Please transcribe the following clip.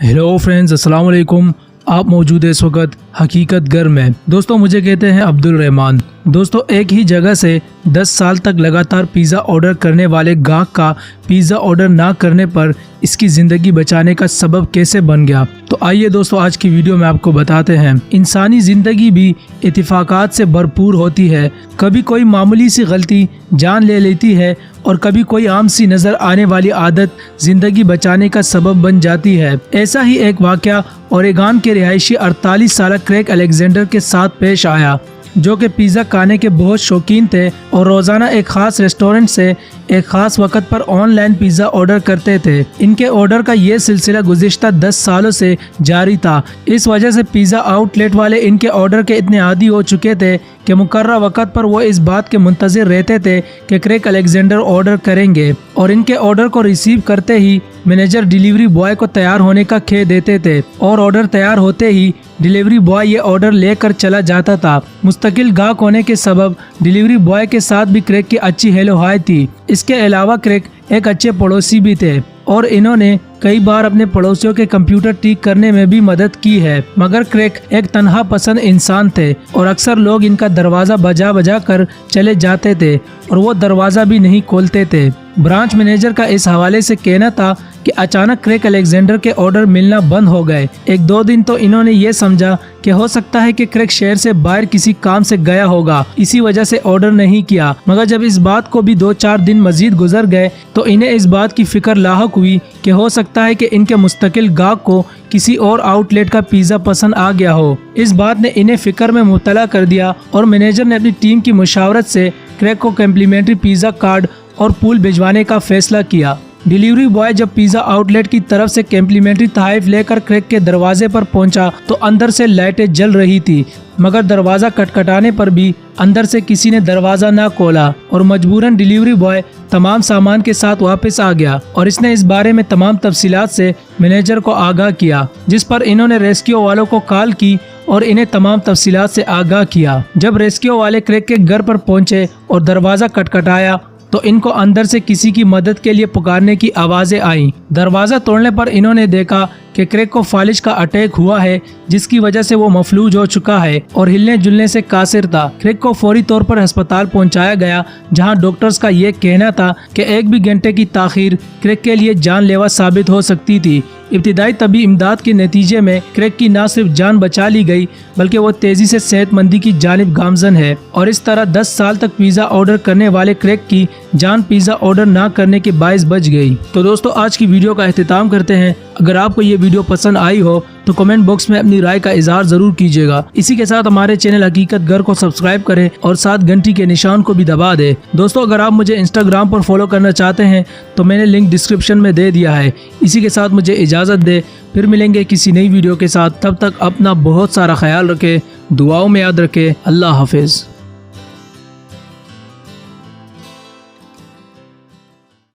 Hello friends, अस्सलाम वालेकुम। आप मौजूद है इस वक्त हकीकत घर में। दोस्तों, मुझे कहते हैं अब्दुल रहमान। दोस्तों, एक ही जगह से 10 साल तक लगातार पिज़्ज़ा ऑर्डर करने वाले गाहक का पिज़्ज़ा ऑर्डर ना करने पर इसकी ज़िंदगी बचाने का सबब कैसे बन गया, तो आइए दोस्तों आज की वीडियो में आपको बताते हैं। इंसानी ज़िंदगी भी इत्तेफाकात से भरपूर होती है। कभी कोई मामूली सी गलती जान ले लेती है और कभी कोई आम सी नज़र आने वाली आदत ज़िंदगी बचाने का सबब बन जाती है। ऐसा ही एक वाक़या ओरेगॉन के रिहायशी 48 साल क्रेग अलेक्जेंडर के साथ पेश आया, जो कि पिज़्ज़ा खाने के बहुत शौकीन थे और रोज़ाना एक ख़ास रेस्टोरेंट से एक ख़ास वक़्त पर ऑनलाइन पिज़्ज़ा ऑर्डर करते थे। इनके ऑर्डर का ये सिलसिला गुज़िश्ता 10 सालों से जारी था। इस वजह से पिज़्ज़ा आउटलेट वाले इनके ऑर्डर के इतने आदी हो चुके थे कि मुकर्रर वक़्त पर वो इस बात के मुंतज़िर रहते थे कि क्रेग अलेक्जेंडर ऑर्डर करेंगे, और इनके ऑर्डर को रिसीव करते ही मैनेजर डिलीवरी बॉय को तैयार होने का खै देते थे और ऑर्डर तैयार होते ही डिलीवरी बॉय ये ऑर्डर लेकर चला जाता था। मुस्तकिल गाहक होने के सबब डिलीवरी बॉय के साथ भी क्रेग की अच्छी हेलो हाय थी। इसके अलावा क्रेग एक अच्छे पड़ोसी भी थे और इन्होंने कई बार अपने पड़ोसियों के कंप्यूटर ठीक करने में भी मदद की है। मगर क्रेग एक तन्हा पसंद इंसान थे और अक्सर लोग इनका दरवाज़ा बजा बजा कर चले जाते थे और वो दरवाज़ा भी नहीं खोलते थे। ब्रांच मैनेजर का इस हवाले से कहना था कि अचानक क्रेग अलेक्जेंडर के ऑर्डर मिलना बंद हो गए। 1-2 दिन तो इन्होंने ये समझा कि हो सकता है कि क्रेग शहर से बाहर किसी काम से गया होगा, इसी वजह से ऑर्डर नहीं किया। मगर जब इस बात को भी 2-4 दिन मजीद गुजर गए तो इन्हें इस बात की फिक्र लाहक हुई कि हो सकता है कि इनके मुस्तकिल गाहक को किसी और आउटलेट का पिज़्ज़ा पसंद आ गया हो। इस बात ने इन्हें फिक्र में मुब्तला कर दिया और मैनेजर ने अपनी टीम की मुशावरत से क्रेग को कम्प्लीमेंट्री पिज़्ज़ा कार्ड और पूल भिजवाने का फैसला किया। डिलीवरी बॉय जब पिज़्ज़ा आउटलेट की तरफ से कम्प्लीमेंट्री तोहफा लेकर क्रेग के दरवाजे पर पहुंचा तो अंदर से लाइटें जल रही थी, मगर दरवाज़ा खटखटाने पर भी अंदर से किसी ने दरवाज़ा ना खोला और मजबूरन डिलीवरी बॉय तमाम सामान के साथ वापस आ गया और इसने इस बारे में तमाम तफसीलात से मैनेजर को आगाह किया, जिस पर इन्होंने रेस्क्यू वालों को कॉल की और इन्हें तमाम तफसीलात से आगाह किया। जब रेस्क्यू वाले क्रेग के घर पर पहुंचे और दरवाज़ा खटखटाया तो इनको अंदर से किसी की मदद के लिए पुकारने की आवाज़ें आईं। दरवाज़ा तोड़ने पर इन्होंने देखा कि क्रेग को फालिज का अटैक हुआ है, जिसकी वजह से वो मफलूज हो चुका है और हिलने जुलने से कासिर था। क्रेग को फौरी तौर पर अस्पताल पहुंचाया गया, जहां डॉक्टर्स का ये कहना था कि एक भी घंटे की ताखीर क्रेग के लिए जानलेवा साबित हो सकती थी। इब्तिदाई तबी इमदाद के नतीजे में क्रेग की न सिर्फ जान बचा ली गई बल्कि वो तेजी से सेहतमंदी की जानिब गामजन है, और इस तरह 10 साल तक पिज़्ज़ा ऑर्डर करने वाले क्रेग की जान पिज़्ज़ा ऑर्डर ना करने के बाइस बच गई। तो दोस्तों, आज की वीडियो का अख्तिताम करते हैं। अगर आपको ये वीडियो पसंद आई हो तो कमेंट बॉक्स में अपनी राय का इजहार जरूर कीजिएगा। इसी के साथ हमारे चैनल हकीकत घर को सब्सक्राइब करें और साथ घंटी के निशान को भी दबा दें। दोस्तों, अगर आप मुझे इंस्टाग्राम पर फॉलो करना चाहते हैं तो मैंने लिंक डिस्क्रिप्शन में दे दिया है। इसी के साथ मुझे इजाज़त दे, फिर मिलेंगे किसी नई वीडियो के साथ। तब तक अपना बहुत सारा ख्याल रखें, दुआओं में याद रखें। अल्लाह हाफिज़।